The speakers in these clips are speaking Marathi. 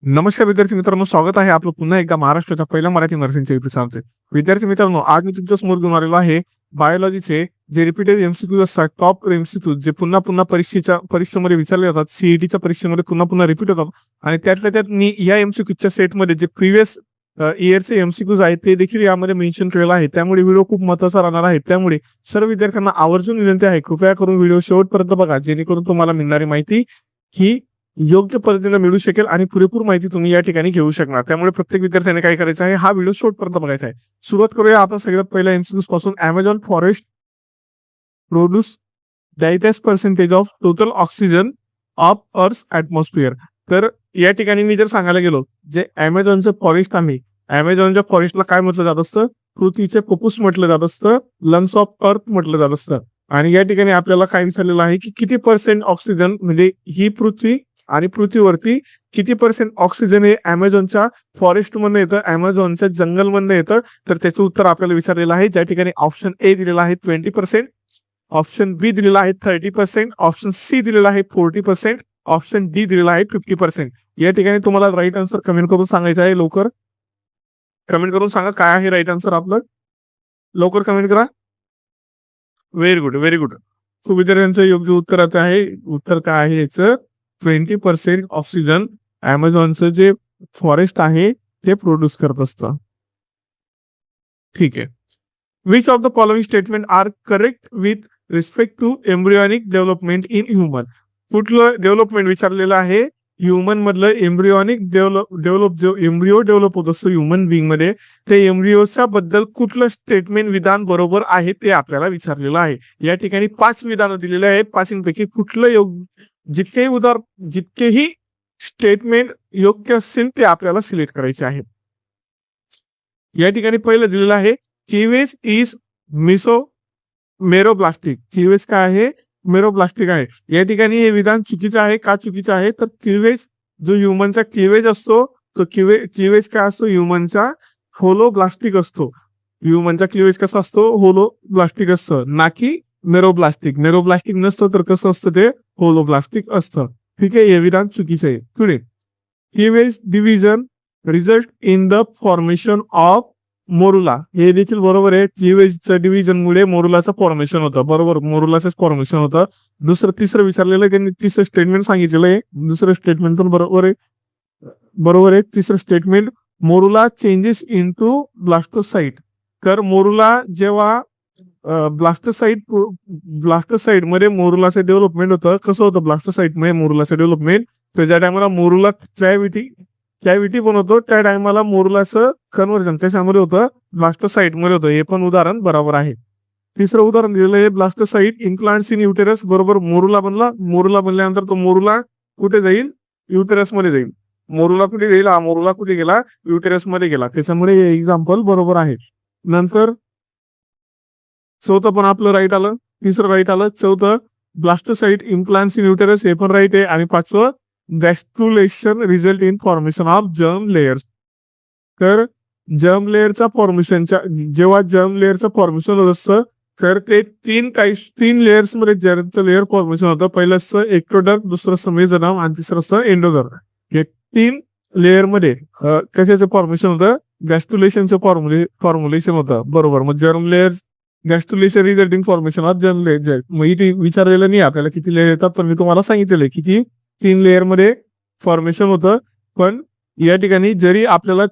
नमस्कार विद्यार्थी मित्रांनो, स्वागत आहे आपलं पुन्हा एकदा महाराष्ट्राच्या पहिल्या मराठी नर्सिंगच्या एपिसोडचे. विद्यार्थी मित्रांनो, आज मी तुमच्या समोर घेऊन आलेलो आहे बायोलॉजीचे जे रिपीटेड एमसीक्यू असतात, टॉप एमसीक्यू जे पुन्हा पुन्हा परीक्षेमध्ये विचारले जातात, सीईटीच्या परीक्षेमध्ये पुन्हा पुन्हा रिपीट होतात. आणि त्यातल्या त्यात मी या एमसीक्यूच्या सेटमध्ये जे प्रिव्हियस इयरचे एमसीक्यूज आहेत ते देखील यामध्ये मेन्शन केलेलं आहे. त्यामुळे व्हिडिओ खूप महत्त्वाचा राहणार आहे. त्यामुळे सर्व विद्यार्थ्यांना आवर्जून विनंती आहे, कृपया करून व्हिडिओ शेवटपर्यंत बघा, जेणेकरून तुम्हाला मिळणारी माहिती ही योग्य पद्धतीने मिळू शकेल आणि पुरेपूर माहिती तुम्ही या ठिकाणी घेऊ शकणार. त्यामुळे प्रत्येक विद्यार्थ्याने काय करायचं आहे, हा व्हिडिओ शेवटपर्यंत बघायचा आहे. सुरुवात करूया आपण सगळ्यात पहिल्या एमसीक्यूज पासून. अमेझॉन फॉरेस्ट प्रोड्यूस दैटेस percentage of total oxygen of earth atmosphere. तर या ठिकाणी मी जर सांगायला गेलो, जे अमेझॉनचं फॉरेस्ट आहे, अमेझॉनच्या फॉरेस्टला काय म्हटलं जात असतं, पृथ्वीचे फुफ्फुस म्हटलं जात असतं, लंग्स ऑफ अर्थ म्हटलं जात असतं. आणि या ठिकाणी आपल्याला काय विचारलेलं आहे की किती पर्सेंट ऑक्सिजन, म्हणजे ही पृथ्वी आणि पृथ्वीवरती किती पर्सेंट ऑक्सिजन हे अमेझॉनच्या फॉरेस्ट मधनं येतं, अमेझॉनच्या जंगल मधनं येतं. तर त्याचं उत्तर आपल्याला विचारलेलं आहे, ज्या ठिकाणी ऑप्शन ए दिलेला आहे 20%, ऑप्शन बी दिलेला आहे 30%, ऑप्शन सी दिलेला आहे 40%, ऑप्शन डी दिलेला आहे 50%. या ठिकाणी तुम्हाला राईट आन्सर कमेंट करून सांगायचं आहे. लवकर कमेंट करून सांगा काय आहे राईट आन्सर आपलं, लवकर कमेंट करा. Very good, very good. खूप विद्यार्थ्यांचं योग्य उत्तर आता आहे. उत्तर काय आहे याचं, 20% ऑक्सिजन अमेझॉनचं जे फॉरेस्ट आहे ते प्रोड्यूस करत असतं. ठीक आहे. Which of the following statement are correct with respect to embryonic development in human. कुठलं डेव्हलपमेंट विचारलेलं आहे, ह्युमन मधलं एम्ब्रियॉनिक जो एम्ब्रिओ डेव्हलप होत असतो ह्युमन बिंग मध्ये, ते एम्ब्रिओच्या बद्दल कुठलं स्टेटमेंट विधान बरोबर आहे ते आपल्याला विचारलेलं आहे. या ठिकाणी 5 विधानं दिलेले आहेत. 5 कुठलं जितकेही स्टेटमेंट योग्य असतील ते आपल्याला सिलेक्ट करायचे आहे. या ठिकाणी पहिलं दिलेलं आहे, क्लीवेज इज मेरोब्लास्टिक. क्लीवेज काय आहे, मेरोब्लास्टिक आहे. या ठिकाणी हे विधान चुकीचं आहे. का चुकीचं आहे, तर क्लीवेज जो ह्युमनचा क्लीवेज असतो, तो क्लीवेज काय असतो, ह्युमनचा होलोब्लास्टिक असतो. ह्युमनचा क्लीवेज कसा असतो, होलोब्लास्टिक असतं, ना की मेरोब्लास्टिक. मेरोब्लास्टिक नसतं तर कसं असतं, ते होलोब्लास्टिक असतं. ठीक आहे, हे विधान चुकीचं आहे. पुढे, cleavage division result in the formation of morula. हे देखील बरोबर आहे. क्लीवेजच्या डिव्हिजन मुळे मोरुलाचं फॉर्मेशन होतं. बरोबर, मोरुलाचंच फॉर्मेशन होतं. तिसरं विचारलेलं आहे त्यांनी, तिसरं स्टेटमेंट सांगितलेलं आहे. दुसरं स्टेटमेंट पण बरोबर आहे. तिसरं स्टेटमेंट, मोरुला चेंजेस इनटू ब्लास्टोसाइट. तर मोरुला जेव्हा ब्लास्टोसाइट मध्ये मोरुलाचं डेव्हलपमेंट होतं. कसं होतं ब्लास्टोसाइट मध्ये मोरुलाचं डेव्हलपमेंट, तर ज्या टायमाला मोरुला कॅव्हिटी पण होतो, त्या टायमाला मोरुलाचं कन्व्हर्जन त्याच्यामध्ये होतं, ब्लास्टोसाइट मध्ये होतं. हे पण उदाहरण बरोबर आहे. तिसरं उदाहरण दिलेलं आहे, ब्लास्टोसाइट इम्प्लांट्स इन युटेरस. बरोबर, मोरुला बनल्यानंतर तो मोरुला कुठे जाईल, युटेरस मध्ये जाईल. मोरुला कुठे जाईल, हा मोरुला कुठे गेला, युटेरस मध्ये गेला. त्याच्यामुळे हे एक्झाम्पल बरोबर आहे. नंतर चौथं पण आपलं राईट आलं, तिसरं राईट आलं. चौथं, ब्लास्टोसाइट इम्प्लांट्स इन युटेरस, हे पण राईट आहे. आणि 5वं, gastrulation result in formation of germ layers. तर जर्म लेअरचा जेव्हा जर्म लेअरचं फॉर्मेशन होत असतं, तर ते 3 लेयर्स मध्ये जर्मचं लेअर फॉर्मेशन होतं. पहिलं असतं एक्टोडर्म, दुसरं असतं मेसोडर्म आणि तिसरं असतं एंडोडर्म. हे 3 लेअर मध्ये कशाचं फॉर्मेशन होतं, गॅस्ट्रुलेशनचं फॉर्म्युलेशन होतं. बरोबर, मग germ layers gastrulation resulting formation of germ layer. मग इथे विचारलेलं नाही आपल्याला किती लेअर येतात, पण मी तुम्हाला सांगितलेलं किती 3 लेअर मध्ये फॉर्मेशन होतं. पण या ठिकाणी जरी आपल्याला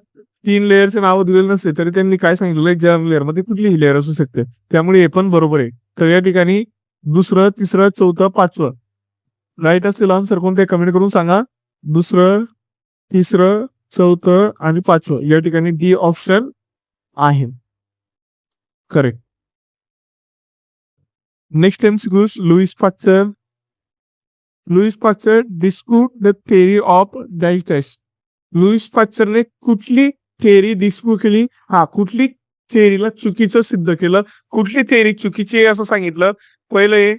3 लेअरचे नाव दिलेले नसते तरी त्यांनी काय सांगितलं, जर्म लेअर मध्ये कुठलीही लेअर असू शकते. त्यामुळे हे पण बरोबर आहे. तर या ठिकाणी दुसरं, तिसरं, चौथं, 5वं राईट असलेलं आन्सर कोणते कमेंट करून सांगा. दुसरं, तिसरं, चौथं आणि 5वं, या ठिकाणी डी ऑप्शन आहे correct. Next MCQ, Louis Pasteur disproved the theory of digest. Louis पाश्चरने कुठली थेअरी डिस्प्रूव्ह केली, कुठली थेअरीला चुकीचं सिद्ध केलं, कुठली थेअरी चुकीची आहे असं सांगितलं. पहिलं आहे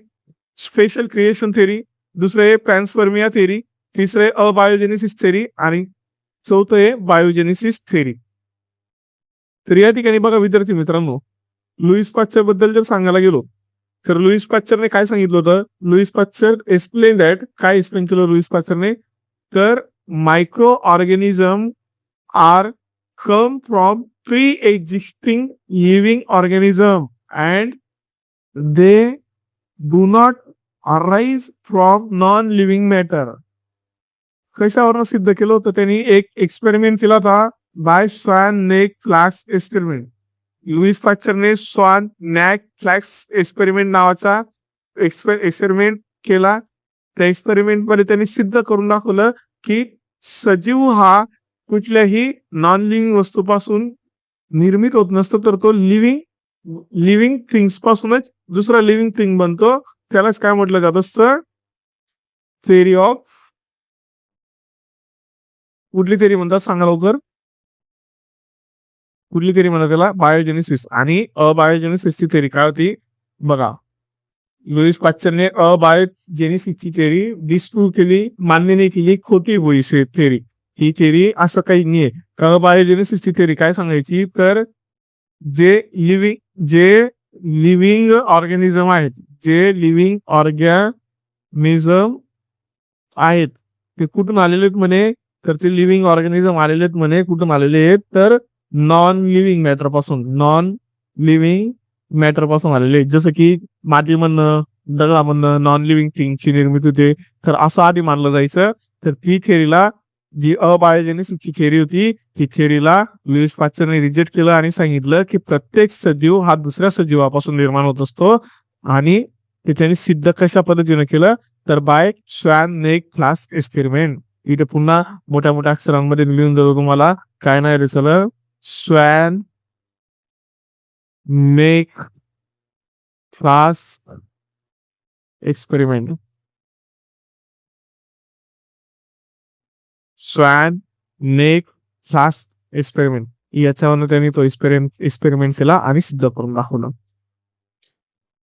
स्पेशल क्रिएशन थेअरी, दुसरं आहे पॅन्सपर्मिया थेअरी, तिसरं आहे अबायोजेनेसिस थेअरी आणि चौथं आहे बायोजेनेसिस थेअरी. तर या ठिकाणी बघा विद्यार्थी मित्रांनो, लुईस पाश्चर बद्दल जर सांगायला गेलो तर लुईस पाश्चरने काय सांगितलं होतं, लुईस पाश्चर एक्सप्लेन दॅट, काय एक्सप्लेन केलं लुईस पाश्चरने, तर micro organism are come from pre existing living organism and they do not arise from non living matter. कशावरून सिद्ध केलं होतं त्यांनी? एक एक्सपेरिमेंट केला होता by swan neck flask experiment. Louis पाश्चरने स्वान नॅक फ्लॅक्स एक्सपेरिमेंट नावाचा एक्सपेरिमेंट केला. त्या एक्सपेरिमेंट मध्ये त्यांनी सिद्ध करून दाखवलं की सजीव हा कुठल्याही नॉन लिव्हिंग वस्तूपासून निर्मित होत नसतो, तर तो लिव्हिंग थिंग्स पासूनच दुसरा लिव्हिंग थिंग बनतो. त्यालाच काय म्हटलं जात असतं? थेअरी ऑफ, कुठली थेअरी म्हणतात सांगा लवकर? कुठली थेअरी म्हणतात त्याला? बायोजेनेसिस. आणि अबायोजेनेसिसची थेअरी काय होती बघा. लुईस पाश्चरने अबायोजेनेसिसची थेअरी डिस्प्रूव्ह केली, मान्य नाही केली, खोटी होई थेअरी. ही थेअरी असं काही नाहीये. अबायोजेनेसिसची थेअरी काय सांगायची? तर जे लिव्हिंग ऑर्गॅनिझम आहेत, जे लिव्हिंग ऑर्गॅनिझम आहेत ते कुठून आलेले आहेत म्हणे? तर ते लिव्हिंग ऑर्गॅनिझम आलेले आहेत म्हणे. कुठून आलेले आहेत? तर नॉन लिव्हिंग मॅटर पासून आलेले आहेत. जसं की मातीमधनं, दगडामधनं नॉन लिव्हिंग थिंगची निर्मिती होते. तर असं आधी मानलं जायचं. तर ती थेअरीला, जी अबायोजेनेसिसची थेअरी होती, ती थेअरीला लुईस पाश्चरने रिजेक्ट केलं आणि सांगितलं की प्रत्येक सजीव हा दुसऱ्या सजीवापासून निर्माण होत असतो. आणि ते त्यांनी सिद्ध कशा पद्धतीने केलं? तर by swan neck flask experiment. इथे पुन्हा मोठ्या मोठ्या अक्षरांमध्ये लिहून देतो तुम्हाला. काय नाही रे sir? Swan neck flask experiment. Swan neck flask experiment. याच्यावरून त्यांनी तो एक्सपेरिमेंट केला आणि सिद्ध करून दाखवलं.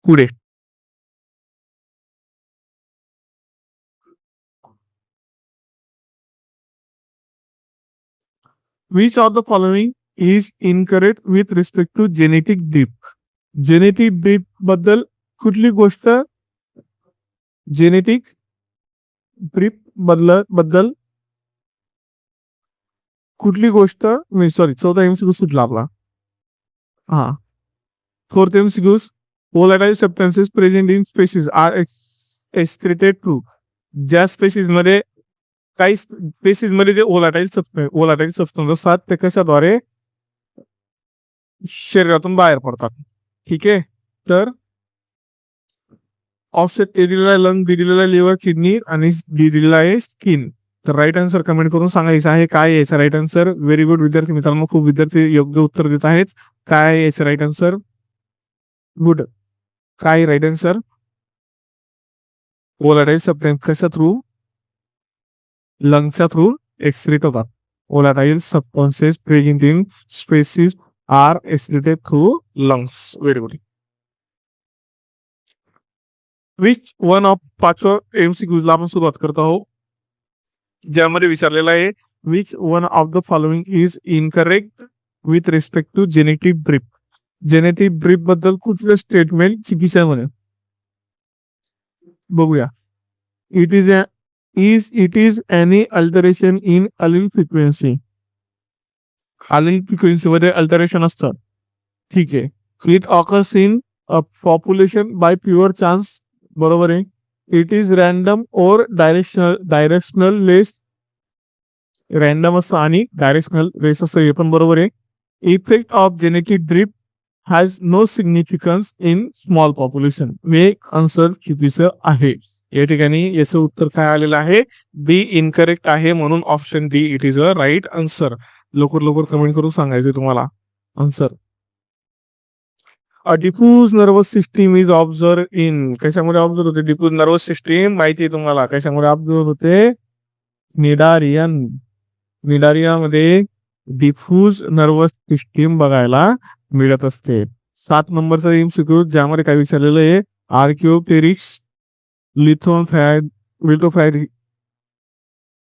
पुढे Which of the following is incorrect with respect to genetic drift? Genetic drift बद्दल कुठली गोष्ट? जेनेटिक ड्रिफ्ट बद्दल कुठली गोष्ट? सॉरी, 14 MCQ सुटला आपला. हा, 4th MCQ. volatile substances present in species are excreted through. ज्या स्पेसीज मध्ये, काही स्पेसीज मध्ये जे ओलाटाईल सबस्टन्स असतात ते कशाद्वारे शरीरातून बाहेर पडतात. ठीक आहे. तर ऑप्शन ए दिलेला आहे लंग, बी दिलेला आहे लिव्हर, किडनी आणि डी दिलेला आहे स्किन. तर राईट आन्सर कमेंट करून सांगायचं आहे. काय याचा राईट आन्सर? व्हेरी गुड विद्यार्थी मित्रांनो, खूप विद्यार्थी योग्य उत्तर देत आहेत. काय याचं राईट आन्सर? गुड. काय राईट आन्सर? ओलाटाईल सबस्टन्स कशा थ्रू? लंगच्या थ्रू एक्सक्रीट होतात. Volatile substances present in species are excreted through lungs. Very good. Which one of 5 MCQs ला आपण सुरुवात करत आहोत, ज्यामध्ये विचारलेलं आहे which one of the following is incorrect with respect to genetic drift. Genetic drift बद्दल कुठलं स्टेटमेंट चुकीचं आहे म्हणे? बघूया. It is any alteration in allele frequency. Allele frequency मध्ये अल्टरेशन असतं. ठीक आहे. It occurs in a population by pure chance. बरोबर आहे. It is random or directional less. Random असतं आणि डायरेक्शनल लेस असतं, हे पण बरोबर आहे. Effect of genetic drift has no significance in small population. हे आन्सर चुकीचं आहे. या ठिकाणी याचं उत्तर काय आलेलं आहे? बी इनकरेक्ट आहे. म्हणून option D it is a right answer. लवकर कमेंट करून सांगायचं तुम्हाला answer. Diffuse nervous system is observe in. कशामध्ये ऑब्झर्व होते डिफ्यूज नर्वस सिस्टीम? माहिती आहे तुम्हाला कशामध्ये ऑब्झर्व होते? निडारियामध्ये डिफ्यूज नर्वस सिस्टीम बघायला मिळत असते. 7 नंबरचा MCQ, ज्यामध्ये काय विचारलेलं आहे? Archaeopteryx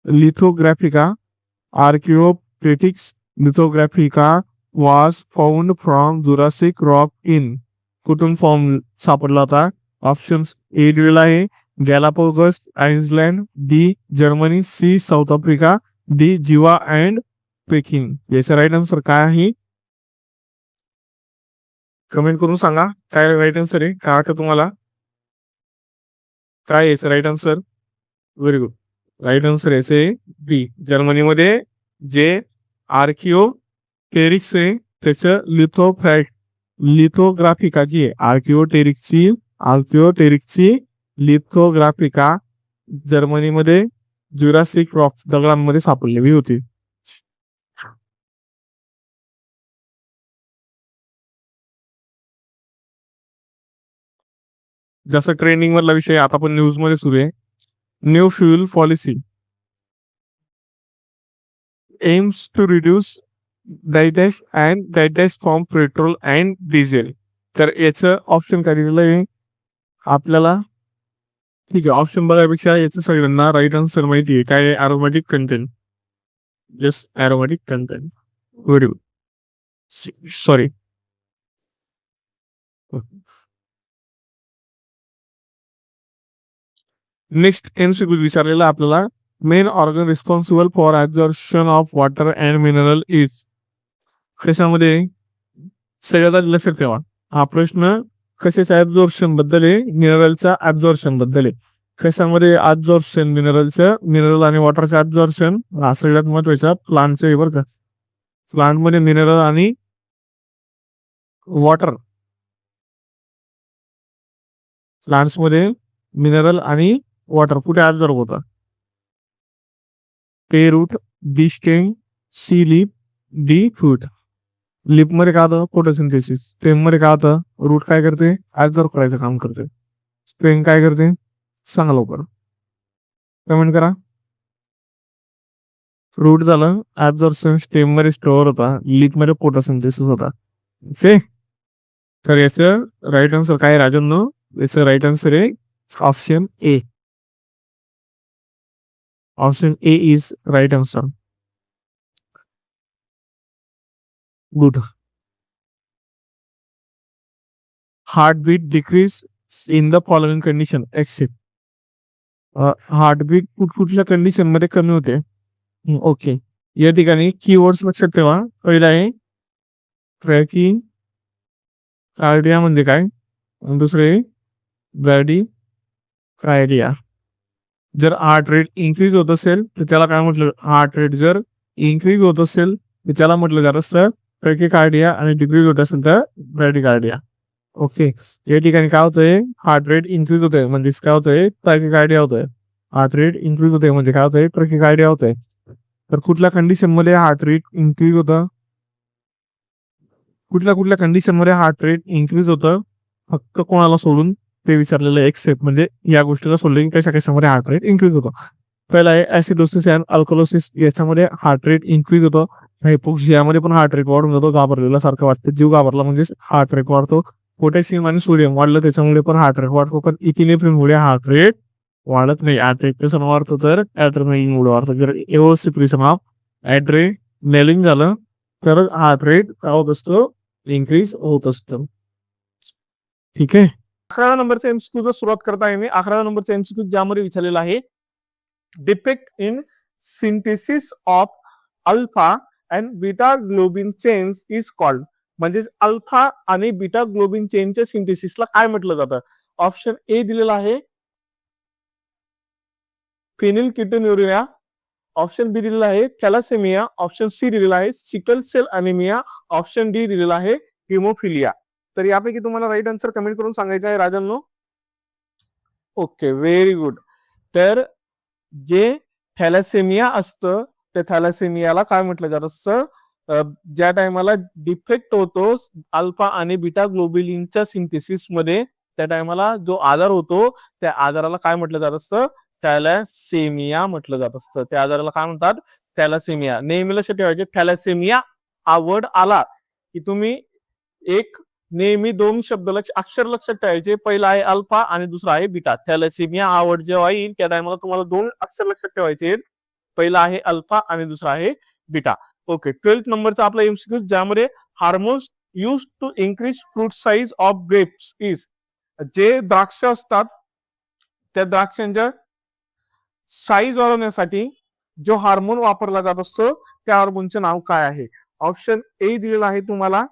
lithographica. Archaeopteryx lithographica was found from Jurassic Rock in. कुठून फॉर्म सापडला होता? ऑप्शन्स ए दिलेला आहे, Galapagos island, D Germany, C South Africa, D Java and Peking. याचा राईट आन्सर काय आहे कमेंट करून सांगा. काय राईट आन्सर आहे, काय वाटतं तुम्हाला, काय याचं right answer. Very good. Right answer याचे बी जर्मनीमध्ये जे आर्किओ टेरिक्स आहे त्याचं लिथोग्राफिका जी आहे आर्किओटेरिकची लिथोग्राफिका जर्मनीमध्ये ज्युरासिक रॉक्स दगडांमध्ये सापडलेली होती. जसं ट्रेनिंग मधला विषय आता पण न्यूज मध्ये सुरू आहे. New fuel policy aims to reduce डायडॅश फ्रॉम पेट्रोल अँड डिझेल. तर याचं ऑप्शन काय दिलेलं आहे आपल्याला. ठीक आहे, ऑप्शन बघायपेक्षा याचं सगळ्यांना राईट आन्सर माहिती आहे काय. Aromatic content, just aromatic content. Very good. Sorry. Next MCQ विचारलेला आपल्याला. Main organ responsible for absorption of water and mineral is. कशामध्ये सगळ्यात आधी लक्षात ठेवा हा प्रश्न कशाच्या ऍब्झॉर्प्शन बद्दल आहे, मिनरलच्या ऍब्झॉर्प्शन बद्दल आहे. कशामध्ये ऍब्झॉर्प्शन मिनरलचं, मिनरल आणि वॉटरचं ऍब्झॉर्प्शन हा सगळ्यात महत्वाचा प्लांटचं आहे बरं का. प्लांटमध्ये मिनरल आणि वॉटर, प्लांट्समध्ये मिनरल आणि वॉटर कुठे ऍब्झॉर्ब होतात. पे root, B stem, C leaf, D fruit. Leaf मध्ये काय होतं फोटोसिंथेसिस, स्टेम मध्ये काय होतं रूट काय करते ऍब्झॉर्ब करायचं काम करते, स्टेम काय करते सांगा लवकर कमेंट करा. रूट झालं ऍब्झॉर्प्शन, स्टेम मध्ये स्टोअर होता, लिप मध्ये फोटोसिंथेसिस होता. ओके, तर याचं राईट आन्सर काय राजांनो, याचं राईट आन्सर आहे option A. Option A is right answer. Good. Heartbeat decrease in the following condition except. Heartbeat कुठल्या कंडिशन मध्ये कमी होते. ओके, या ठिकाणी कीवर्ड्स लक्षात ठेवा. पहिला आहे ट्रॅकिंग कार्डिया म्हणजे काय, दुसरे ब्रॅडी कार्डिया. जर हार्ट रेट इन्क्रीज होत असेल तर त्याला काय म्हटलं, हार्ट रेट जर इन्क्रीज होत असेल तर त्याला म्हटलं जात असतं ट्रॅकिकार्डिया, आणि डिक्रीज होत असेल तर ब्रॅडिकार्डिया. ओके, या ठिकाणी काय होतंय, हार्ट रेट इन्क्रीज होतंय म्हणजे काय होतंय ट्रॅकिकार्डिया होतंय. हार्ट रेट इन्क्रीज होतंय म्हणजे काय होतंय ट्रॅकिकार्डिया होतंय. तर कुठल्या कंडिशन मध्ये हार्ट रेट इन्क्रीज होतं, कुठल्या कंडिशन मध्ये हार्ट रेट इन्क्रीज होतं फक्त कोणाला सोडून ते विचारलेलं एक्सेप्ट, म्हणजे या गोष्टीला सोडलं की कशामध्ये हार्ट रेट इन्क्रीज होतो. पहिला आहे ऍसिडोसिस अँड अल्कोलोसिस, याच्यामध्ये हार्ट रेट इन्क्रीज होतो. हिपोक्सियामध्ये पण हार्ट रेट वाढून जातो, घाबरलेला सारखं वाटतं, जीव घाबरला म्हणजे हार्ट रेट वाढतो. पोटॅशियम आणि सोडियम वाढलं त्याच्यामुळे पण हार्ट रेट वाढतो, पण इथिनेफ्रिनमुळे हार्ट रेट वाढत नाही. हार्ट रेट कसं वाढतो तर ऍड्रेनालिनमुळे वाढतो. जर एव्हर्सिप्रेशन ऑफ ऍड्रेनालिन झालं तर हार्ट रेट काय होत असतो, इन्क्रीज होत असतं. ठीक आहे, 11 नंबरचा एमसीक्यू सुरुवात करता आहे मी. 11 नंबरचा एमसीक्यू ज्यामध्ये विचारलेला आहे defect in synthesis of alpha and beta globin chains is called. म्हणजे अल्फा आणि बीटा ग्लोबिन चेनच्या सिंथेसिसला काय म्हटलं जातं. ऑप्शन ए दिलेला आहे फेनिलकिटोन्युरिया, ऑप्शन बी दिलेला आहे थॅलासेमिया, ऑप्शन सी दिलेला आहे sickle cell anaemia, option D दिलेला आहे हिमोफिलिया. तर यापैकी तुम्हाला राईट आन्सर कमेंट करून सांगायचं आहे राजांनो. Okay, very good. तर जे थॅलासेमिया असतं त्या थॅलासेमियाला काय म्हटलं जात असतं, ज्या टायमाला डिफेक्ट होतो अल्फा आणि बीटा ग्लोबिलिनच्या सिंथेसिस मध्ये, त्या टायमाला जो आजार होतो त्या आजाराला काय म्हटलं जात असतं, थॅलासेमिया म्हटलं जात असतं. त्या आजाराला काय म्हणतात, थॅलासेमिया. नेहमी लक्षात ठेवायचे, थॅलासेमिया हा वर्ड आला की तुम्ही एक नेहमी दोन शब्द अक्षर लक्षात ठेवायचे. पहिला आहे अल्फा आणि दुसरा आहे बीटा. थॅलेसिमिया हा वर्ड जेव्हा येईल त्या टायमाला तुम्हाला दोन अक्षर लक्षात ठेवायचे. पहिला आहे अल्फा आणि दुसरा आहे बीटा. ओके, 12th नंबरचा आपला एमसीक्यू ज्यामध्ये hormones use to increase fruit size of grapes is. जे द्राक्ष असतात त्या द्राक्षांच्या साईज वाढवण्यासाठी जो हार्मोन वापरला जात असतो त्या हार्मोनचे नाव काय आहे? ऑप्शन ए दिलेला आहे तुम्हाला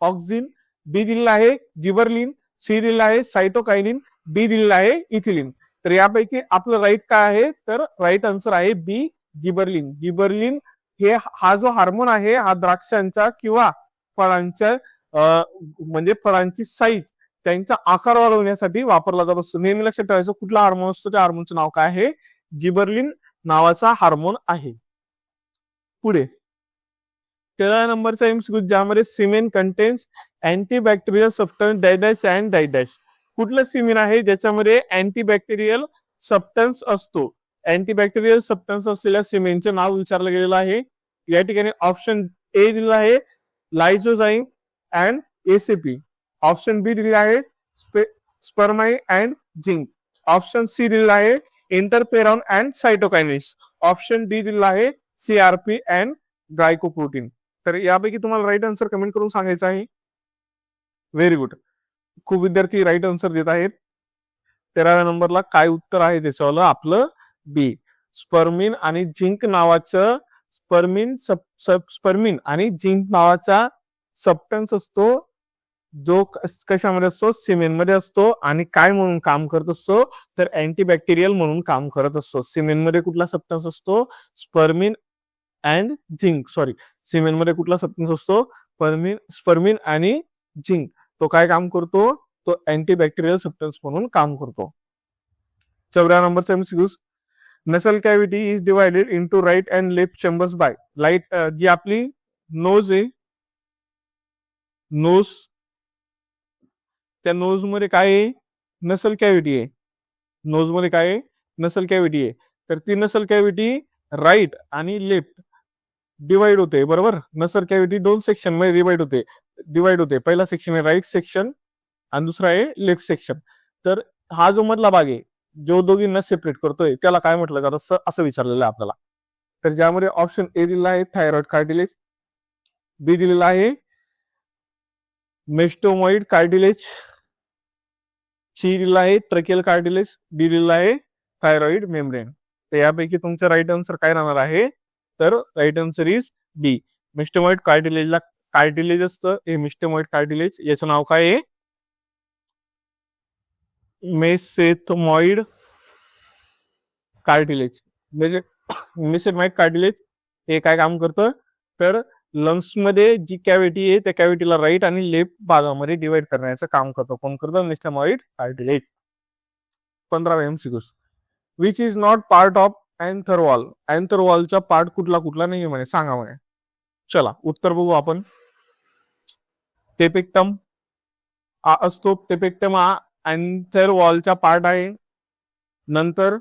ऑक्झिन, बी दिलेला आहे जिबरलिन, सी दिलेला आहे सायटोकायनिन, डी दिलेला आहे इथिलिन. तर यापैकी आपलं राईट काय आहे? तर राईट आन्सर आहे बी जिबरलिन. जिबरलिन हे हा जो हार्मोन आहे हा द्राक्षांचा किंवा फळांच्या म्हणजे फळांची साईज त्यांचा आकार वाढवण्यासाठी वापरला जात असतो. नेहमी लक्षात ठेवायचं कुठला हार्मोन असतो त्या हार्मोनचं नाव काय आहे? जिबरलिन नावाचा हार्मोन आहे. पुढे 13 नंबरचा एमसीक्यू ज्यामध्ये सिमेन कंटेन्स अँटीबॅक्टेरियल सबस्टन्स डायडॅश अँड डायडॅश. कुठलं सिमेन आहे ज्याच्यामध्ये अँटीबॅक्टेरियल सबस्टन्स असतो? अँटीबॅक्टेरियल सबस्टन्स असलेल्या सिमेनचे नाव विचारलं गेलेलं आहे. या ठिकाणी ऑप्शन ए दिलेला आहे लायझोझाईम अँड एसीपी, ऑप्शन बी दिलेला आहे स्पर्माई अँड झिंक, ऑप्शन सी दिलेला आहे इंटरपेरॉन अँड सायटोकायनिन्स, ऑप्शन डी दिलेला आहे सीआरपी अँड ग्लायकोप्रोटीन. तर यापैकी तुम्हाला राईट आन्सर कमेंट करून सांगायचं आहे. व्हेरी गुड, खूप विद्यार्थी राईट आन्सर देत आहेत. 13व्या नंबरला काय उत्तर आहे त्याच्यावर आपलं बी. स्पर्मिन आणि झिंक नावाचं स्पर्मिन आणि झिंक नावाचा सबस्टन्स असतो जो कशामध्ये असतो? सिमेनमध्ये असतो. आणि काय म्हणून काम करत असतो? तर अँटीबॅक्टेरियल म्हणून काम करत असतो. सिमेनमध्ये कुठला सबस्टन्स असतो? स्पर्मिन अँड झिंक, सिमेनमध्ये कुठला सबस्टन्स असतो? स्पर्मिन आणि झिंक. तो काय काम करतो? तो अँटीबॅक्टेरियल सबस्टन्स म्हणून काम करतो. 14 नंबरचा MCQ nasal cavity is divided into right and left chambers by light. जी आपली नोज आहे, नोज, त्या नोज मध्ये काय आहे? नसल कॅव्हिटी आहे. नोज मध्ये काय आहे? नसल कॅव्हिटी आहे. तर ती नसल कॅव्हिटी राईट आणि लेफ्ट डिवाइड होते, बरोबर. नसल कॅव्हिटी 2 सेक्शन मध्ये डिवाइड होते. पहिला सेक्शन आहे राईट सेक्शन आणि दुसरा आहे लेफ्ट सेक्शन. तर हा जो मधला भाग आहे जो दोघींना सेपरेट करतोय त्याला काय म्हटलं जातं असं विचारलेलं आहे आपल्याला. तर ज्यामध्ये ऑप्शन ए दिलेला आहे थायरॉइड कार्टिलेज, बी दिलेला आहे मेस्टोमॉइड कार्टिलेज, सी दिलेला आहे ट्रकेल कार्टिलेज, डी दिलेला आहे थायरॉइड मेम्ब्रेन. तर यापैकी तुमचं राईट आन्सर काय राहणार आहे? तर right answer is B. Mesethmoid कार्टिलेजला कार्टिलेज असतं, हे मेस्टोमॉइड कार्टिलेज, याचं नाव काय आहे? Mesethmoid cartilage. म्हणजे मेसेथमॉइड कार्टिलेज हे काय काम करतं? तर लंग्स मध्ये जी कॅव्हिटी आहे त्या कॅव्हिटीला राईट आणि लेफ्ट भागामध्ये डिवाइड करण्याचं काम करतो. कोण करतं? Mesethmoid cartilage. 15 MCQ which is not part of anther wall. Anther वॉलचा पार्ट कुठला नाही म्हणे, सांगा म्हणे. चला उत्तर बघू आपण. टेपेक्टम असतो. टेपेक्टम हा अँथर वॉलचा पार्ट आहे. नंतर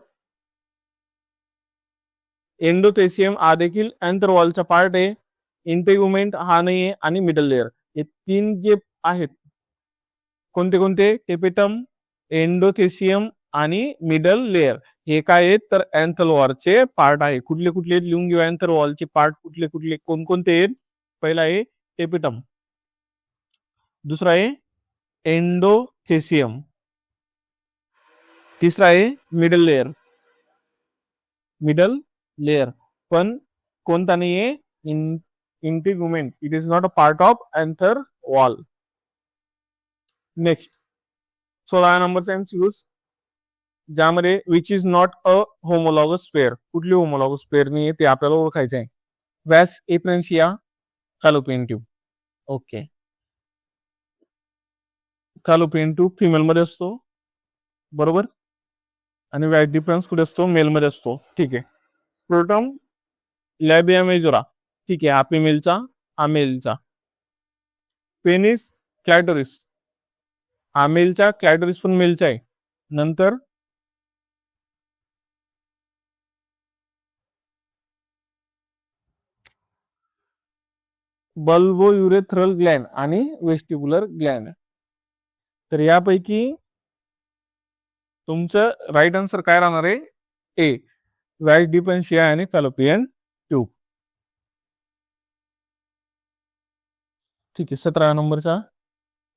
एंडोथेसियम हा देखील अँथर वॉलचा पार्ट आहे. इंटेग्युमेंट हा नाही आहे. आणि मिडल लेअर, हे 3 जे आहेत कोणते? टेपेटम, एंडोथेसियम आणि मिडल लेअर हे काय आहेत? तर अँथर वॉलचे पार्ट आहे. कुठले लिहून घेऊ अँथर वॉलचे पार्ट कुठले कोणते आहेत? पहिला आहे टेपेटम, दुसरा आहे एंडोथेसियम, तिसरा आहे मिडल लेअर. पण कोणता नाहीये? Integument. It is not a part of anther wall. Next 16 नंबरचा एमसीक्यू ज्यामध्ये which is not a homologous pair. कुठली होमोलॉगस पेअर नाही ते आपल्याला ओळखायचं आहे. Vas efferentia fallopian tube. Okay, fallopian tube female मध्ये असतो, बरोबर. आणि व्हॅट डिफरन्स कुठे असतो? मेल मध्ये असतो. ठीक आहे. प्रोटम लॅबिया मेजोरा, ठीक आहे, हा फिमेलचा, हा मेलचा. पेनिस क्लॅटोरिस, हा मेलचा, क्लॅटोरिस पण मेलचा आहे. नंतर बल्बो युरेथ्रल ग्लॅन्ड आणि वेस्टिब्युलर ग्लॅन्ड. तर यापैकी तुमचं राईट आन्सर काय राहणार आहे? ए, व्हॅस डिफरन्शिया आणि फॅलोपियन ट्यूब. ठीक आहे. 17 नंबरचा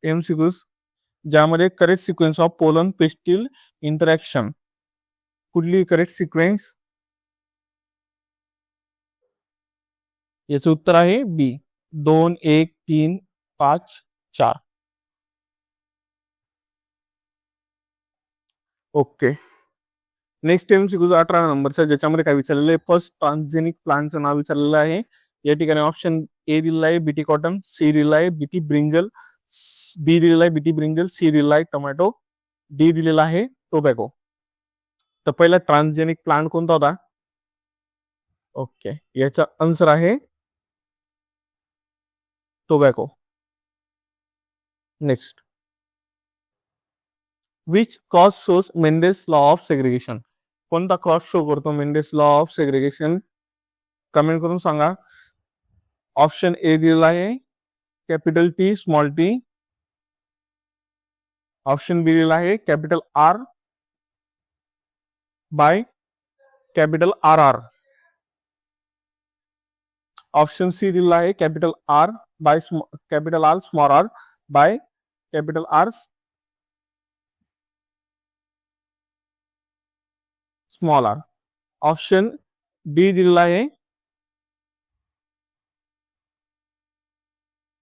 एमसीक्यूज ज्यामध्ये correct sequence of pollen pistil interaction, कुठली करेक्ट सिक्वेन्स? याचं उत्तर आहे बी, 2, 1, 3, 5, 4. ओके. नेक्स्ट MCQ 18 नंबरचा, ज्याच्यामध्ये काय विचारलेलं आहे, फर्स्ट ट्रान्सजेनिक प्लांटचं नाव विचारलेलं आहे. या ठिकाणी ऑप्शन ए दिलेला आहे बीटी कॉटन, सी दिलेला आहे बीटी ब्रिंजल, बी दिलेला आहे बीटी ब्रिंजल, सी दिलेला आहे टोमॅटो, डी दिलेला आहे टोबॅको. तर पहिला ट्रान्सजेनिक प्लांट कोणता होता? ओके, याचा आन्सर आहे tobacco. Next, which cross shows Mendel's law of segregation? कोणता क्रॉस शो करतो Mendel's law of segregation? Comment करून सांगा. ऑप्शन ए दिलेला आहे capital T small T, option B दिलेला आहे capital R by capital R R, option C दिलेला आहे capital R by capital R small R by capital R small R, option D दिलेला आहे.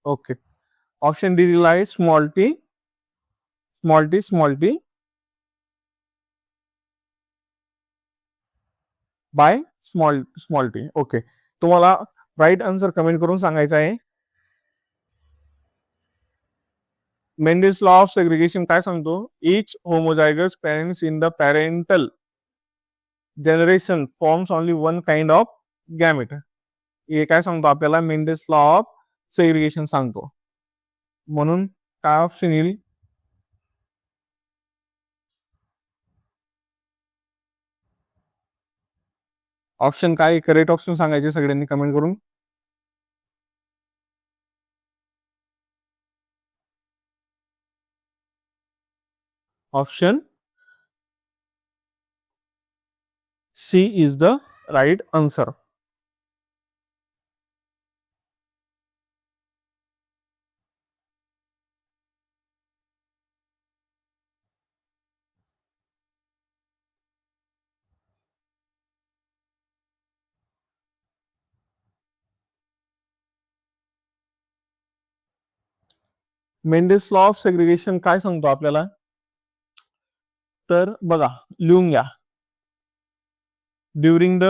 ओके, ऑप्शन डी दिलेला आहे small T small T small T by small T. Okay, तुम्हाला राईट आन्सर कमेंट करून सांगायचं आहे. मेंडेस लॉ ऑफ सेग्रिगेशन काय सांगतो? Each homozygous parents in the parental generation forms only one kind of gamete. हे काय सांगतो आपल्याला? मेंडेस लॉ ऑफ सेग्रिगेशन सांगतो. म्हणून काय ऑप्शन येईल? ऑप्शन काय करेक्ट ऑप्शन सांगायचे सगळ्यांनी कमेंट करून. Option C is the right answer. Mendel's law of segregation काय सांगतो आपल्याला? तर बघा, लिहून घ्या. During the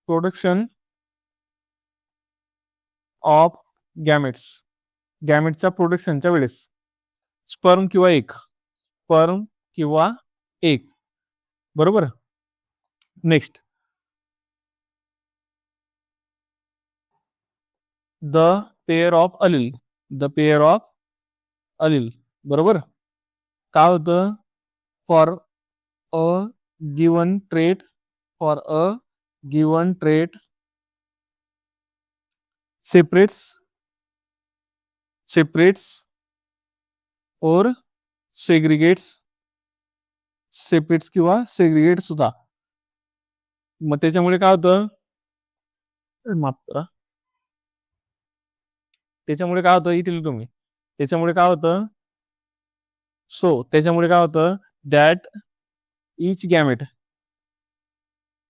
production of gametes, गॅमेटच्या प्रोडक्शनच्या वेळेस स्पर्म किंवा एक, बरोबर. Next, the pair of allele, बरोबर. काय होतं? For a given trait separates or segregates किंवा सेग्रिगेट्स होता. मग त्याच्यामुळे काय होतं? माफ करा, त्याच्यामुळे काय होतं? इथे तुम्ही त्याच्यामुळे काय होतं? त्याच्यामुळे काय होतं? That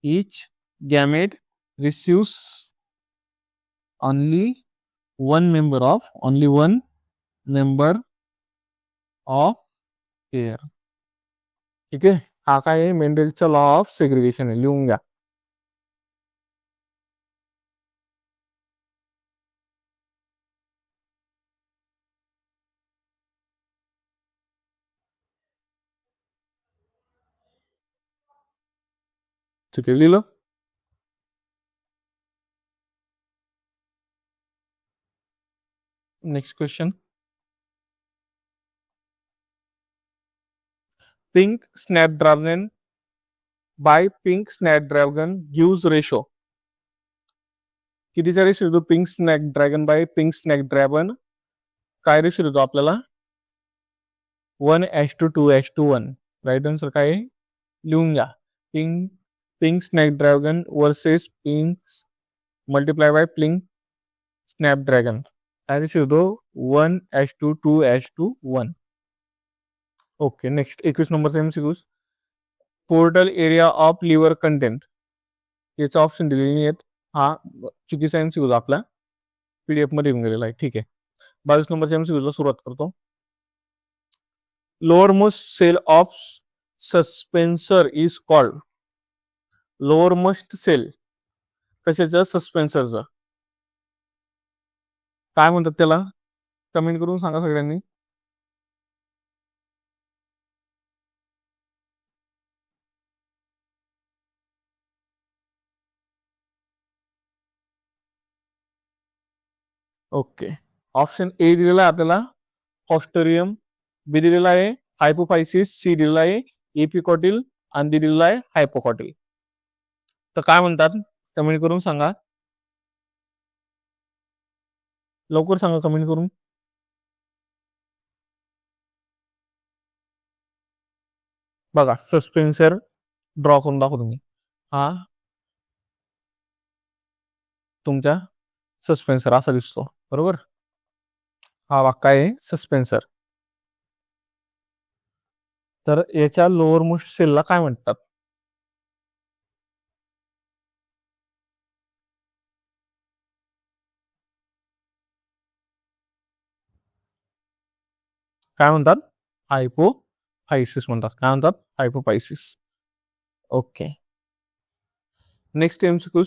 each gamete receives only one member of pair. ठीक आहे, हा काय आहे? मेंडेलचा लॉ ऑफ सेग्रिगेशन आहे. लिहून घ्या. ठीक आहे, लिहिलं. Next question, pink snapdragon gives ratio. कितीचा रेशो देतो pink snapdragon by pink snapdragon? काय रेशो देतो आपल्याला? 1:2:1. राईट आन्सर काय आहे? लिहून घ्या. Pink snapdragon versus pink multiply by pink snapdragon काय रेशो देतो? 1:2:1. ओके, नेक्स्ट 21 नंबरचा MCQ. Portal area of liver content, याचा ऑप्शन दिलेली आहेत. हा चुकीचा एमसीक्यू आपला पीडीएफ मध्ये येऊन गेलेला आहे. ठीक आहे, 22 नंबरच्या एमसीक्यूला सुरुवात करतो. Lowermost cell of suspensor is called. Lowermost cell कशाचं? सस्पेन्सरचं. काय म्हणतात त्याला? कमेंट करून सांगा सगळ्यांनी. ओके, ऑप्शन ए दिलेला आहे आपल्याला हॉस्टेरियम, बी दिलेला आहे हायपोफायसिस, सी दिलेला आहे एपिकॉटिल आणि डी दिलेला आहे हायपोकॉटिल. तर काय म्हणतात कमेंट करून सांगा, लवकर सांगा कमेंट करून. बघा सस्पेन्सर ड्रॉ करून दाखवतो तुम्ही. हा तुमच्या सस्पेन्सर असा दिसतो, बरोबर. हा वाक्य आहे सस्पेन्सर. तर याच्या लोअर मोस्ट सेलला काय म्हणतात? काय म्हणतात? हायपोफायसिस म्हणतात. काय म्हणतात? Hypophysis. Okay, next MCQ.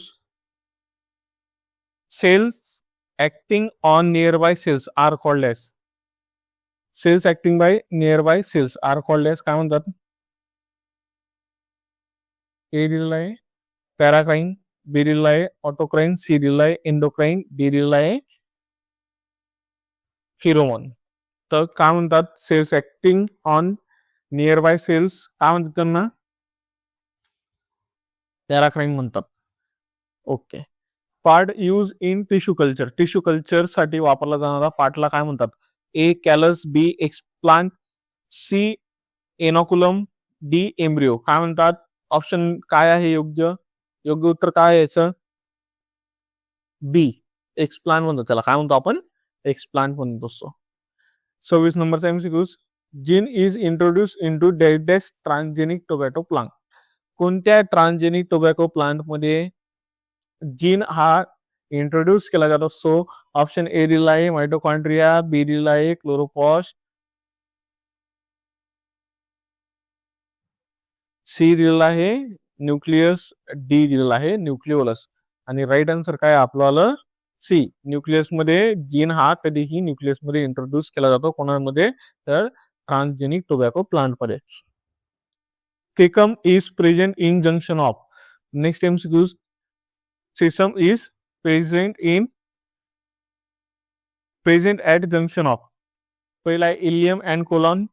Cells acting on nearby cells are called as. Cells acting by nearby cells are called as काय म्हणतात? ए दिलेला आहे पॅराक्राईन, बी दिलेला आहे ऑटोक्राईन, सी दिलेला आहे एंडोक्राईन, डी दिलेला आहे फिरोमोन. तर काय म्हणतात? Cells acting on nearby cells काय म्हणतात त्यांना? पॅराक्राईन म्हणतात. Okay, part use in tissue culture. Tissue culture साठी वापरला जाणारा पार्टला काय म्हणतात? A callus, B explant, C inoculum, D embryo. काय म्हणतात? ऑप्शन काय आहे योग्य? योग्य उत्तर काय आहे याचं? बी एक्सप्लांट म्हणतो त्याला. काय म्हणतो आपण? एक्सप्लांट म्हणतो असतो. 26 नंबरचा MCQ. Gene is introduce into डेडेस्ट ट्रान्सजेनिक टोबॅको प्लांट. कोणत्या ट्रान्सजेनिक टोबॅको प्लांट मध्ये जीन हा इंट्रोड्यूस केला जातो? सो ऑप्शन ए दिला आहे मायटोकॉन्ड्रिया, बी दिला आहे क्लोरोप्लास्ट, सी दिलेला आहे न्यूक्लियस, डी दिलेला आहे न्यूक्लिओलस. आणि राईट आन्सर काय आपलं? सी न्यूक्लियस मध्ये. जीन हा कधीही न्यूक्लियस मध्ये इंट्रोड्यूस केला जातो. कोणामध्ये? तर ट्रान्सजेनिक टोबॅको प्लांट मध्ये. सेसम is present in junction of. Next MCQ. सेसम is present at junction of. पहिला आहे इलियम अँड कोलॉन,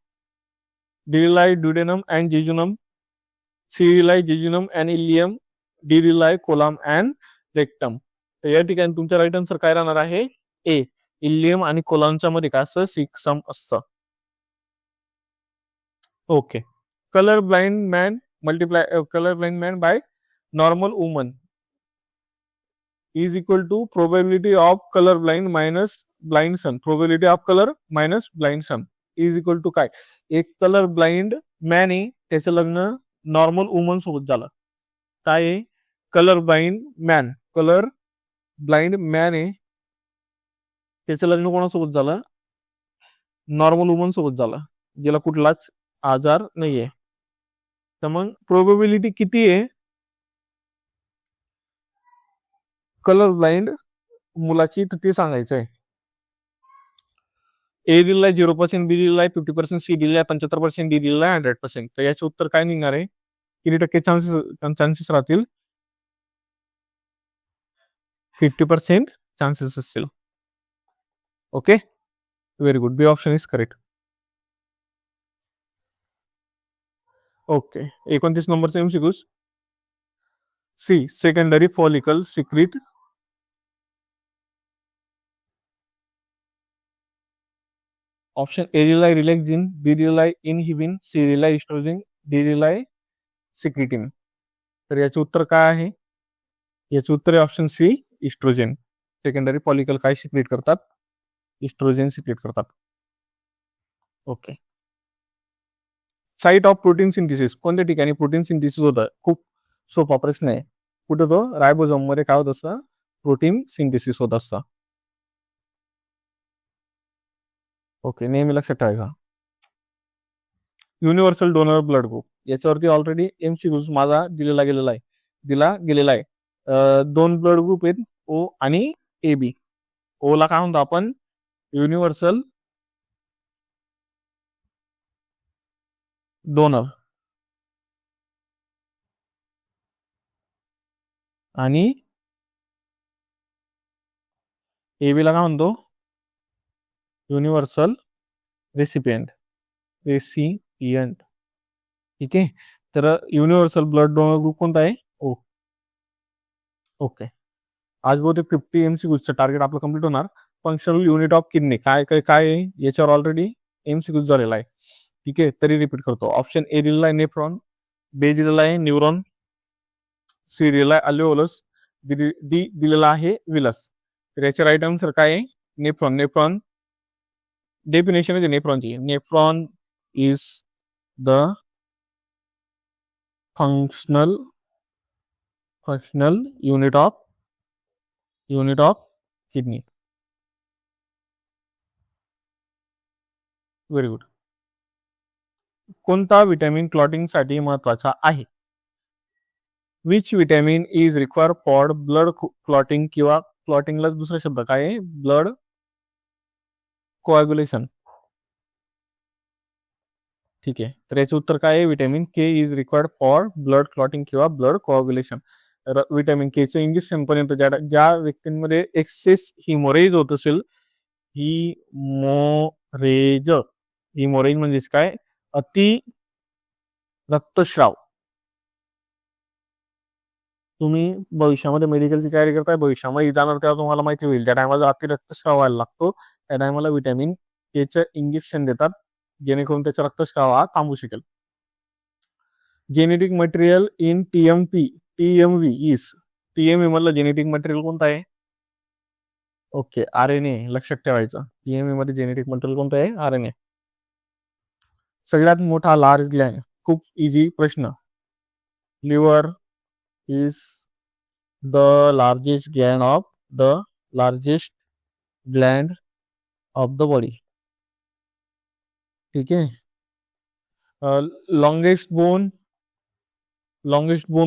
दिलेला आहे ड्युडेनम अँड जेजुनम, सी दिला आहे जेजुनम अँड इलियम, डी दिला आहे कोलम अँड रेक्टम. तर या ठिकाणी तुमचा राईट आन्सर काय राहणार आहे? ए इलियम आणि कोलॉनच्या मध्ये काय असतं? सेसम असतं. Okay, colour blind man colour blind man by normal woman is equal to probability of colour blind minus blind son. Probability of colour minus blind son is equal to काय? एक कलर ब्लाइंड मॅन आहे, त्याचं लग्न नॉर्मल वुमन सोबत झालं. काय आहे? कलर ब्लाइंड मॅन आहे, त्याचं लग्न कोणासोबत झालं? नॉर्मल वुमन सोबत झालं, ज्याला कुठलाच आजार नाहीये. तर मग प्रोबेबिलिटी किती आहे कलर ब्लाइंड मुलाची? तर ते सांगायचं आहे. ए दिलेला आहे 0%, बी दिलेला आहे 50%, सी दिलेला आहे 75%, डी दिलेला आहे 100%. तर याचं उत्तर काय निघणार आहे? किती टक्के चान्सेस राहतील? 50% चान्सेस असतील. Okay, very good. B option is correct. Okay, 29 नंबरचा MCQ. C secondary follicle secrete. Option A दिला आहे रिलॅक्झिन, बी दिला आहे इनहिबिन, सी दिला आहे इस्ट्रोजिन, डी दिला आहे सिक्रिटिन. तर याचं उत्तर काय आहे? याचं उत्तर आहे option C oestrogen. Secondary follicle काय सिक्रेट करतात? इस्ट्रोजेन सिक्रेट करतात. Okay, site of protein synthesis कोणत्या ठिकाणी प्रोटीन सिंथिसिस होतं? खूप सोपा प्रश्न आहे. कुठं तो? रायबोझोम मध्ये काय होत असतं? प्रोटीन सिंथिसिस होत असतं. ओके, नेहमी लक्षात ठेवायचा. युनिव्हर्सल डोनर ब्लड ग्रुप याच्यावरती ऑलरेडी एमसीक्यूज माझा दिला गेलेला आहे. 2 ब्लड ग्रुप आहेत, ओ आणि ए बी. ओ ला काय म्हणतो आपण? युनिव्हर्सल डोनर आणि ए बी ला काय म्हणतो? Universal recipient. ठीक आहे. तर युनिव्हर्सल ब्लड डोनर ग्रुप कोणता आहे? ओ. ओके. आज बहुतेक 50 एमसीक्यूजचं टार्गेट आपलं कम्प्लीट होणार. फंक्शनल युनिट ऑफ किडनी काय काय काय आहे याच्यावर ऑलरेडी एमसीक्यूज झालेला आहे. ठीक आहे, तरी रिपीट करतो. ऑप्शन ए दिलेला आहे नेफ्रॉन, बी दिलेला आहे न्यूरॉन, सी दिलेला आहे अल्व्हेओलस, डी दिलेला आहे विलस. तर याचे राईट आन्सर काय आहे? नेफ्रॉन. नेफ्रॉन डेफिनेशन आहे नेफ्रॉनची. Nephron is the functional unit of kidney. Very good. कोणता विटॅमिन क्लॉटिंग साठी महत्वाचा आहे? Which vitamin is required for blood clotting, किंवा क्लॉटिंगला दुसरा शब्द काय आहे? Blood coagulation. ठीक आहे, तर याचं उत्तर काय आहे? Vitamin K is required for blood clotting किंवा ब्लड कोॲग्युलेशन. विटॅमिन के चं इंजेक्शन पर्यंत ज्या व्यक्तींमध्ये एक्सेस हिमोरेज होत असेल, हिमोरेज म्हणजे काय? अति रक्तस्राव. तुम्ही भविष्यामध्ये मेडिकलची तयारी करताय, भविष्यामध्ये जाणार तेव्हा तुम्हाला माहिती होईल. ज्या टायमाला अति रक्तस्राव व्हायला लागतो त्या टायमाला विटॅमिन के चं इंजेक्शन देतात, जेणेकरून त्याचा रक्तस्राव हा थांबू शकेल. Genetic material in TMV is. TMV मधलं जेनेटिक मटेरियल कोणतं आहे? Okay, RNA. लक्षात ठेवायचं. टीएमव्ही मध्ये जेनेटिक मटेरियल कोणतं आहे? आरएनए. सगळ्यात मोठा लार्ज ग्लँड. खूप इझी प्रश्न. Liver is the largest gland of the body. ठीक आहे. लॉंगेस्ट बोन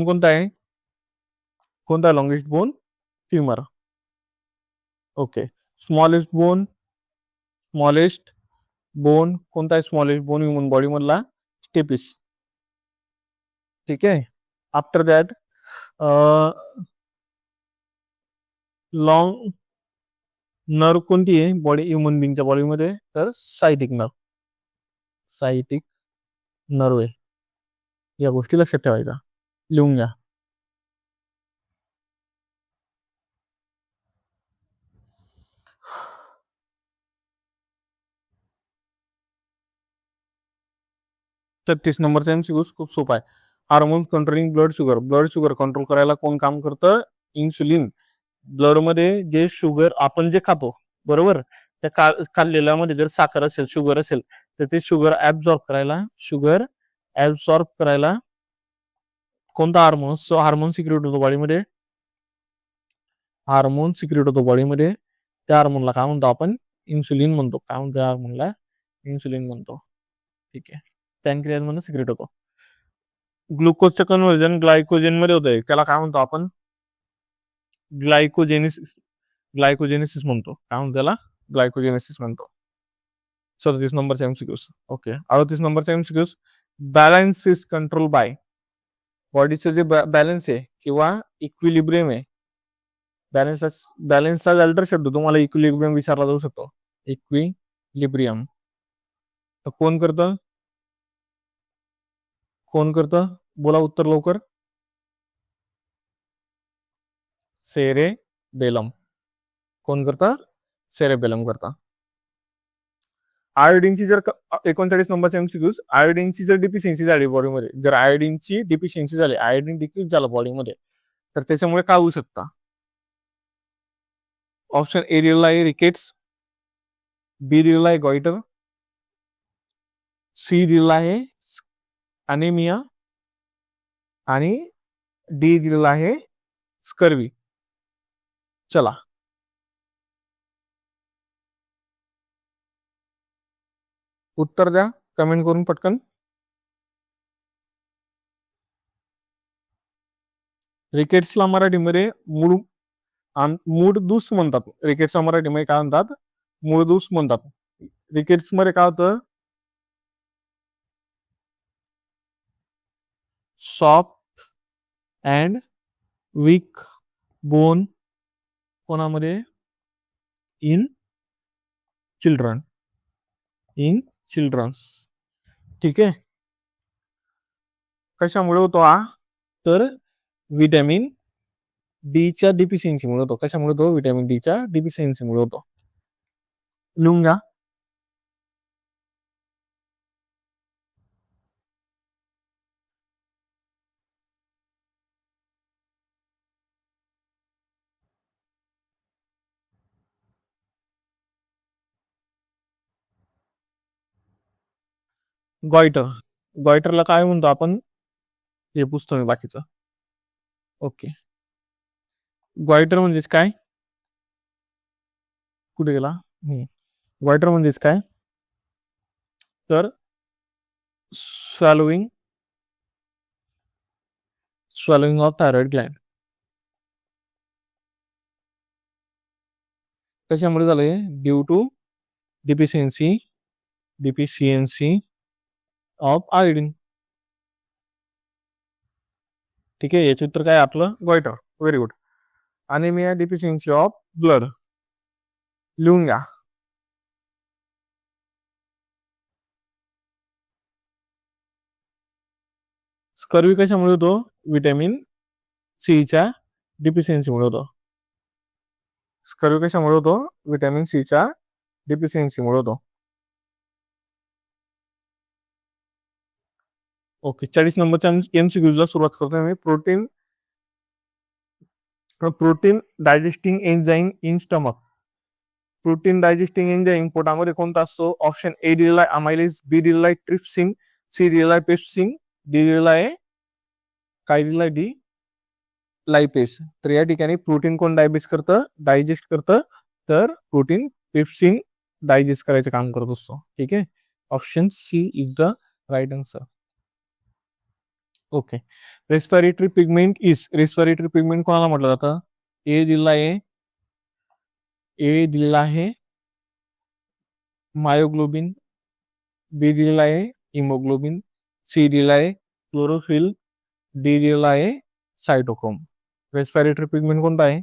कोणता आहे? Longest bone? Femur. Okay. Smallest bone कोणता आहे? स्मॉलेस्ट बोन ह्युमन बॉडी मधला? स्टेपिस. ठीक आहे. आफ्टर दॅट लॉंग नर्व कोणती आहे बॉडी ह्युमन बिंगच्या बॉडीमध्ये? तर सायटिक नर्व आहे. या गोष्टी लक्षात ठेवायच्या, लिहून घ्या. तर 30 नंबरचा एमसीक्यूज खूप सोपा आहे. Hormones controlling blood sugar control करायला कोण काम करतं? इन्सुलिन. ब्लड मध्ये जे शुगर आपण जे खातो, बरोबर, त्या खाल्लेल्या मध्ये जर साखर असेल, शुगर असेल, तर ते शुगर ऍब्सॉर्ब करायला कोणता हार्मोन सिक्रेट होतो बॉडीमध्ये? त्या हार्मोनला काय म्हणतो आपण? इन्सुलिन म्हणतो. काय म्हणतो हार्मोनला? इन्सुलिन म्हणतो. ठीक आहे. पॅनक्रियाज मध्ये सिक्रेट होतो. ग्लुकोजचं कन्व्हर्जन ग्लायकोजेन मध्ये होतंय, त्याला काय म्हणतो आपण? ग्लायकोजेनेसिस म्हणतो. काय म्हणतो त्याला? ग्लायकोजेनेसिस म्हणतो. 37 नंबरचा एमसीक्यूज. ओके. 38 नंबरचा MCQs. Balance is control by. बॉडीचं जे बॅलन्स आहे किंवा इक्विलिब्रियम आहे, बॅलन्सचा अल्टर शब्द तुम्हाला इक्विलिब्रियम विचारला जाऊ शकतो. इक्विलिब्रियम तर कोण करतं? बोला उत्तर लवकर. सेरेबेलम. कोण करतं? सेरेबेलम करता. आयोडीनची जर 39 नंबरचा एमसीक्यूज. आयोडीनची जर डिफिशियन्सी झाली बॉडीमध्ये, जर आयोडीनची डिफिशियन्सी झाली, आयोडीन डिक्रीज झालं बॉडीमध्ये, तर त्याच्यामुळे काय होऊ शकतं? ऑप्शन ए दिलेला आहे रिकेट्स, बी दिलेला आहे गॉइटर, सी दिलेला आहे अनिमिया आणि डी दिलेला आहे स्कर्वी. चला उत्तर द्या कमेंट करून पटकन. रिकेट्सला मराठीमध्ये मूळदूस म्हणतात. रिकेट्सला मराठीमध्ये काय म्हणतात? मूळदूस म्हणतात. रिकेट्स मध्ये काय होतं? सॉफ्ट अँड वीक बोन कोणामध्ये? In children. ठीक आहे. कशामुळे होतो हा? तर विटॅमिन डीच्या डिफिशियन्सीमुळे होतो. कशामुळे होतो? विटॅमिन डीच्या डिफिशियन्सीमुळे होतो. लिहून घ्या. गॉइटरला काय म्हणतो आपण? हे पुसतो मी बाकीचं. ओके. गॉइटर म्हणजेच काय? कुठे गेला? गॉइटर म्हणजेच काय? तर स्वॅलोइंग ऑफ थायरॉइड ग्लँड. कशामुळे झालंय? Due to deficiency of iodine. ठीक आहे. याचे उत्तर काय आपलं? Goitre. Very good. Anaemia, deficiency of blood. लिहून घ्या. स्कर्वी कशामुळे होतो? विटॅमिन सीच्या डिफिशियन्सीमुळे होतो. स्कर्वी कशामुळे होतो? विटॅमिन सीच्या डिफिशियन्सीमुळे होतो. ओके. 40 नंबरच्या MCQs ला सुरुवात करतोय मी. Protein digesting enzyme in stomach. Protein digesting enzyme पोटामध्ये कोणता असतो? ऑप्शन ए दिलेला आहे अमायलेज, बी दिलेला आहे ट्रिप्सिन, सी दिलेला आहे पेप्सिन, डी दिलेला आहे काय दिलेला आहे? डी लायपेस. तर या ठिकाणी प्रोटीन कोण डायजेस्ट करतं? तर प्रोटीन पेप्सिन डायजेस्ट करायचं काम करत असतो. ठीक आहे. Option C is the right answer. Okay. Respiratory pigment कोणाला म्हटलं जातं? ए दिलेला आहे मायोग्लोबिन, बी दिलेला आहे हिमोग्लोबिन, सी दिलेला आहे क्लोरोफिल, डी दिलेला आहे सायटोक्रोम. रेस्पिरेटरी पिगमेंट कोणता आहे?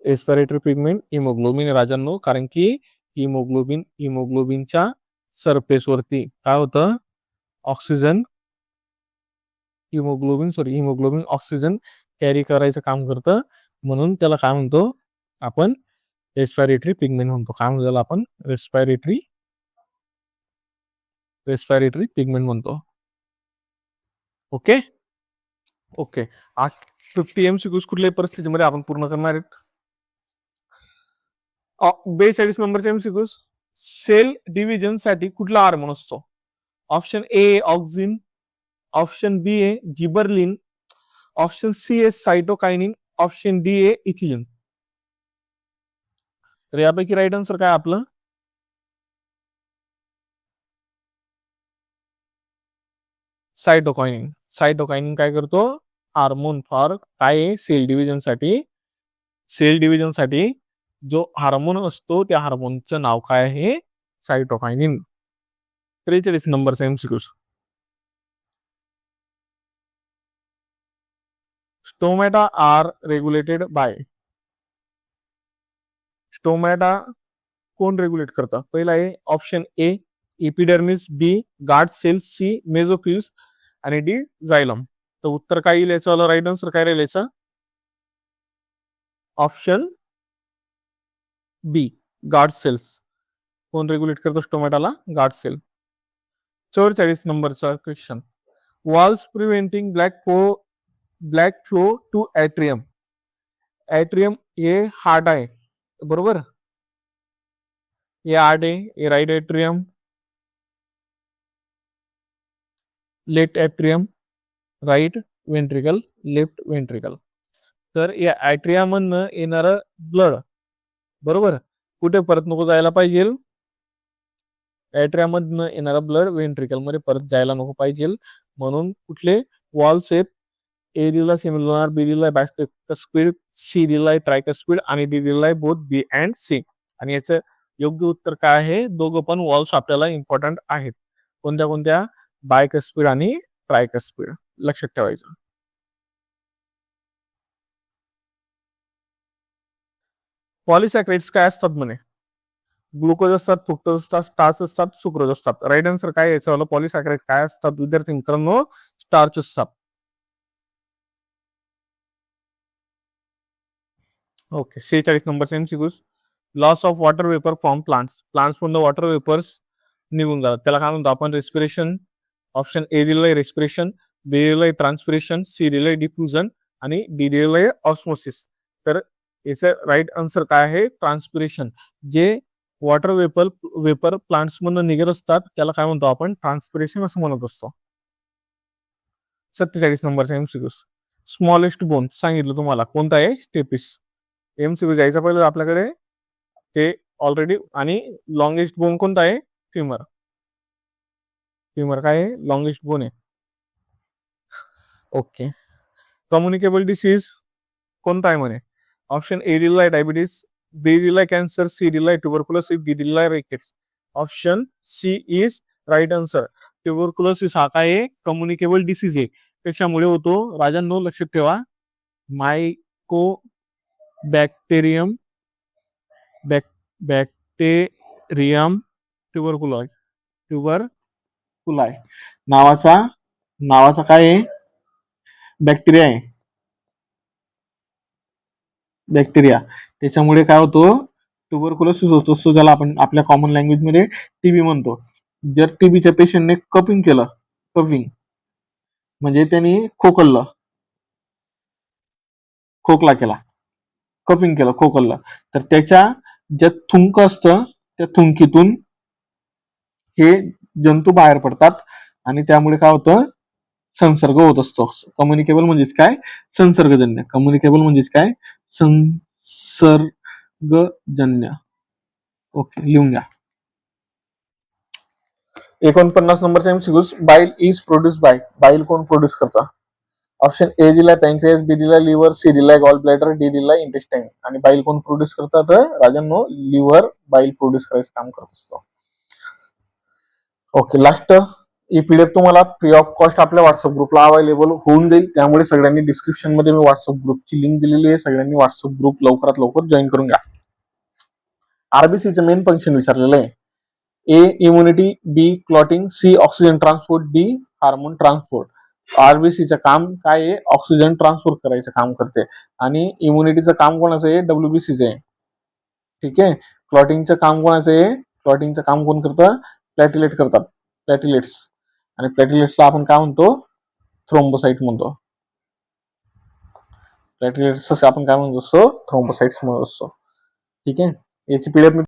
रेस्पिरेटरी पिगमेंट हिमोग्लोबिन राजांनो. कारण की हिमोग्लोबिनच्या सरफेस वरती काय होतं? हिमोग्लोबिन ऑक्सिजन कॅरी करायचं काम करतं. म्हणून त्याला काय म्हणतो आपण? रेस्पिरेटरी पिगमेंट म्हणतो. काय म्हणतो त्याला आपण? रेस्पिरेटरी पिगमेंट म्हणतो. ओके. 50 MCQs कुठल्याही परिस्थितीमध्ये आपण पूर्ण करणार आहेत. 42 नंबरचे MCQs. सेल डिव्हिजन साठी कुठला हार्मोन असतो? Option A auxin, option B a gibberellin, option C a cytokinin, option D a ethylene. तर यापैकी राईट आन्सर काय आपलं? सायटोकायनिन काय करतो? हार्मोन फॉर काय? सेल डिव्हिजन साठी जो हार्मोन असतो त्या हार्मोनचं नाव काय आहे? सायटोकायनिन. 43 नंबरचा MCQs. Stomata are regulated by. Stomata कोण रेग्युलेट करतं? पहिला आहे option A epidermis, B guard cells, C mesophylls आणि डी झायलम. तर उत्तर काय येईल याचं? राईट आन्सर काय राहील याचा? Option B guard cells. कोण रेग्युलेट करतो स्टोमॅटाला? Guard cell. 44 नंबरचा question. Walls preventing black flow to atrium. Atrium हे हार्ट आहे बरोबर. ए आठ आहे, a right atrium, left atrium, right ventricle, left ventricle. तर या ऍट्रिया मधनं येणारं ब्लड बरोबर कुठे परत नको जायला पाहिजे, ऍट्रिया मधनं येणारं ब्लड वेंट्रिकल मध्ये परत जायला नको पाहिजे. म्हणून कुठले वॉल सेप, ए दिला सेमिलुनार, बी दिलाय बायस्पेक्ट्रोस्क्विड, सी दिलाय ट्रायकस्क्विड आणि डी दिलाय बोथ बी अँड सी. आणि याचं योग्य उत्तर काय आहे, दोघं पण वॉल्स आपल्याला इम्पॉर्टंट आहेत. कोणत्या कोणत्या, बायकस्क्विड आणि ट्रायकस्क्विड, लक्षात ठेवायचं. पॉलिसॅक्राइड्स काय असतात म्हणे, ग्लुकोज असतात, फ्रुक्टोज असतात, स्टार्च असतात, सुक्रोज असतात. राईट आन्सर काय याचं, पॉलिसॅक्राइड काय असतात विद्यार्थी मित्रांनो, स्टार्च असतात. ओके, 46 नंबरचा MCQ. Loss of water vapour form plants, plants मधून वॉटर वेपर्स निघून जातात, त्याला काय म्हणतो आपण, रेस्पिरेशन. ऑप्शन ए दिलंय रेस्पिरेशन, बी दिलंय ट्रान्सपिरेशन, सी दिलंय डिफ्युजन आणि डी दिलंय ऑस्मोसिस. तर याचं राईट आन्सर काय आहे, ट्रान्सपिरेशन. जे वॉटर वेपर प्लांट्स मधून निघत असतात त्याला काय म्हणतो आपण, ट्रान्सपिरेशन असं म्हणत असतो. 47 नंबरचा एमसीक्यू. स्मॉलेस्ट बोन सांगितलं तुम्हाला कोणता आहे, स्टेपिस. एमसीक्यू जायचा पहिले आपल्याकडे ते ऑलरेडी. आणि लॉंगेस्ट बोन कोणता आहे, फिमर. फिमर काय आहे, लॉंगेस्ट बोन आहे. ओके. कम्युनिकेबल डिसीज कोणता आहे म्हणे, ऑप्शन ए दिलाय डायबिटीज, बी दिलाय कॅन्सर, सी दिलाय ट्युबरक्युलोसिस, डी दिलाय rickets. Option C is right answer. Tuberculosis हा काय आहे, कम्युनिकेबल डिसीज आहे. त्याच्यामुळे होतो राजांनो, लक्षात ठेवा, मायको बॅक्टेरियम बॅक्टेरियम ट्युबरकुलाय नावाचा काय आहे, बॅक्टेरिया आहे, बॅक्टेरिया. त्याच्यामुळे काय होतो, ट्युबरकुलोसिस होतो, सो ज्याला आपण आपल्या कॉमन लँग्वेज मध्ये टीबी म्हणतो. जर टीबीच्या पेशंटने कपिंग केलं, कपिंग म्हणजे त्यांनी खोकला केला, कपिंग केलं, खोकललं, तर त्याच्या ज्या थुंक असतं त्या थुंकीतून हे जंतू बाहेर पडतात आणि त्यामुळे काय होतं, संसर्ग होत असतो. कम्युनिकेबल म्हणजेच काय, संसर्गजन्य. कम्युनिकेबल म्हणजेच काय, संसर्गजन्य. ओके, लिहून घ्या. 49 नंबरचा एमसीक्यू. बाईल इज प्रोड्यूस बाय, बाईल कोण प्रोड्यूस करतं. ऑप्शन ए दिलाय पॅनक्रियास, बी दिलाय लिव्हर, सी दिलाय गॉल ब्लॅडर, डी दिलाय इंटेस्टाईन. आणि बाईल कोण प्रोड्यूस करतात, राजांनो, लिव्हर बाईल प्रोड्यूस करायचं काम करत असतो. ओके, लास्ट ही पीडीएफ तुम्हाला फ्री ऑफ कॉस्ट आपल्या व्हॉट्सअप ग्रुपला अवेलेबल होऊन जाईल. त्यामुळे सगळ्यांनी डिस्क्रिप्शन मध्ये मी व्हॉट्सअप ग्रुपची लिंक दिलेली आहे, सगळ्यांनी व्हॉट्सअप ग्रुप लवकरात लवकर जॉईन करून घ्या. आरबीसीचं मेन फंक्शन विचारलेलं आहे. A immunity, B clotting, C oxygen transport, D hormone transport. आरबीसीचं काम काय आहे, ऑक्सिजन ट्रान्सपोर्ट करायचं काम करते. आणि इम्युनिटीचं काम कोणाचं आहे, डब्ल्यूबीसीचं आहे. ठीक आहे. क्लॉटिंगचं काम कोणाचं आहे, क्लॉटिंगचं काम कोण करतं, प्लॅटिलेट करतात, प्लॅटिलेट्स. आणि प्लॅटिलेट्सला आपण काय म्हणतो, थ्रोम्बोसाइट म्हणतो. प्लॅटिलेट्स आपण काय म्हणतो असतो, थ्रोम्बोसाइट्स म्हणत असतो. ठीक आहे. याची पीडीएफ